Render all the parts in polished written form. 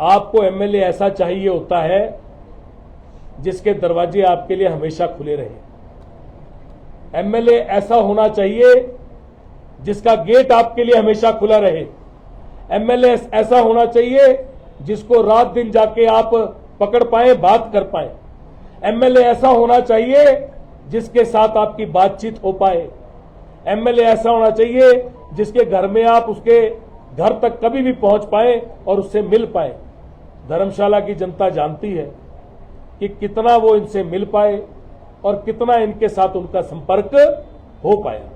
आपको एमएलए ऐसा चाहिए होता है जिसके दरवाजे आपके लिए हमेशा खुले रहे। एमएलए ऐसा होना चाहिए जिसका गेट आपके लिए हमेशा खुला रहे। एमएलए ऐसा होना चाहिए जिसको रात दिन जाके आप पकड़ पाए, बात कर पाए। एमएलए ऐसा होना चाहिए जिसके साथ आपकी बातचीत हो पाए। एमएलए ऐसा होना चाहिए जिसके घर में आप उसके घर तक कभी भी पहुंच पाए और उससे मिल पाए। धर्मशाला की जनता जानती है कि कितना वो इनसे मिल पाए और कितना इनके साथ उनका संपर्क हो पाया।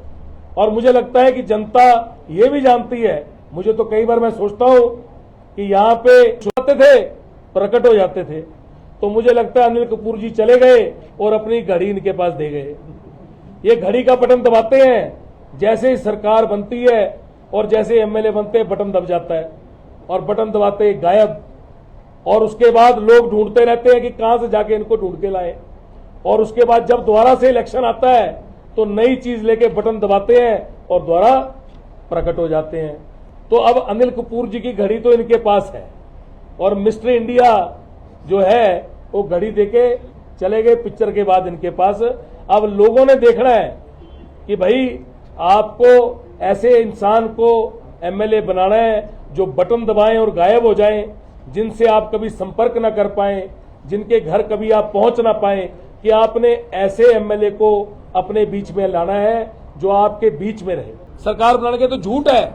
और मुझे लगता है कि जनता ये भी जानती है, मुझे तो कई बार मैं सोचता हूं कि यहां पे छुपाते थे, प्रकट हो जाते थे, तो मुझे लगता है अनिल कपूर जी चले गए और अपनी घड़ी इनके पास दे गए। ये घड़ी का बटन दबाते हैं, जैसे ही सरकार बनती है और जैसे एमएलए बनते हैं बटन दब जाता है और बटन दबाते ही गायब। और उसके बाद लोग ढूंढते रहते हैं कि कहां से जाके इनको ढूंढ के लाए। और उसके बाद जब दोबारा से इलेक्शन आता है तो नई चीज लेके बटन दबाते हैं और दोबारा प्रकट हो जाते हैं। तो अब अनिल कपूर जी की घड़ी तो इनके पास है और मिस्टर इंडिया जो है वो घड़ी देके चले गए पिक्चर के बाद इनके पास। अब लोगों ने देखना है कि भाई आपको ऐसे इंसान को एमएलए बनाना है जो बटन दबाएं और गायब हो जाएं, जिनसे आप कभी संपर्क न कर पाए, जिनके घर कभी आप पहुंच ना पाए, कि आपने ऐसे एमएलए को अपने बीच में लाना है जो आपके बीच में रहे। सरकार बनाने के तो झूठ है,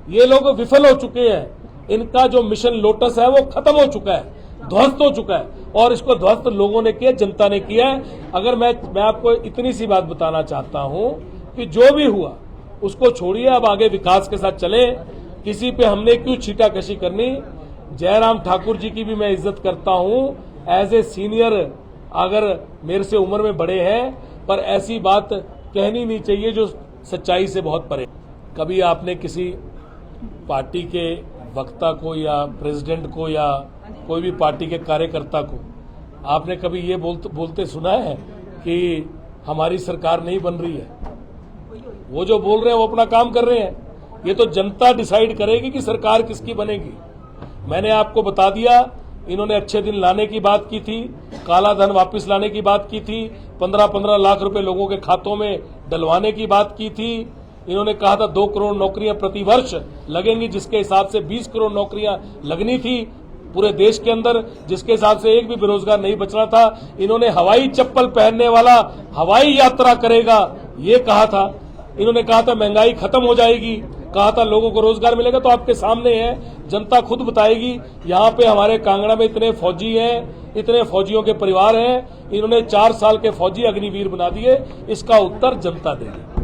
ये लोग विफल हो चुके हैं। इनका जो मिशन लोटस है वो खत्म हो चुका है, ध्वस्त हो चुका है और इसको ध्वस्त लोगों ने किया, जनता ने किया है। अगर मैं आपको इतनी सी बात बताना चाहता हूं कि जो भी हुआ उसको छोड़िए, अब आगे विकास के साथ चले। किसी पे हमने क्यों छीटाकशी करनी। जयराम ठाकुर जी की भी मैं इज्जत करता हूं एज ए सीनियर, अगर मेरे से उम्र में बड़े हैं, पर ऐसी बात कहनी नहीं चाहिए जो सच्चाई से बहुत परे। कभी आपने किसी पार्टी के वक्ता को या प्रेसिडेंट को या कोई भी पार्टी के कार्यकर्ता को आपने कभी ये बोलते सुना है कि हमारी सरकार नहीं बन रही है? वो जो बोल रहे हैं वो अपना काम कर रहे हैं। ये तो जनता डिसाइड करेगी कि सरकार किसकी बनेगी। मैंने आपको बता दिया, इन्होंने अच्छे दिन लाने की बात की थी, काला धन वापस लाने की बात की थी, 15-15 लाख रुपए लोगों के खातों में डलवाने की बात की थी। इन्होंने कहा था 2 करोड़ नौकरियां प्रति वर्ष लगेंगी, जिसके हिसाब से 20 करोड़ नौकरियां लगनी थी पूरे देश के अंदर, जिसके हिसाब से एक भी बेरोजगार नहीं बचना था। इन्होंने हवाई चप्पल पहनने वाला हवाई यात्रा करेगा ये कहा था। इन्होंने कहा था महंगाई खत्म हो जाएगी, कहा था लोगों को रोजगार मिलेगा। तो आपके सामने है, जनता खुद बताएगी। यहाँ पे हमारे कांगड़ा में इतने फौजी हैं, इतने फौजियों के परिवार हैं, इन्होंने 4 साल के फौजी अग्निवीर बना दिए। इसका उत्तर जनता देगी।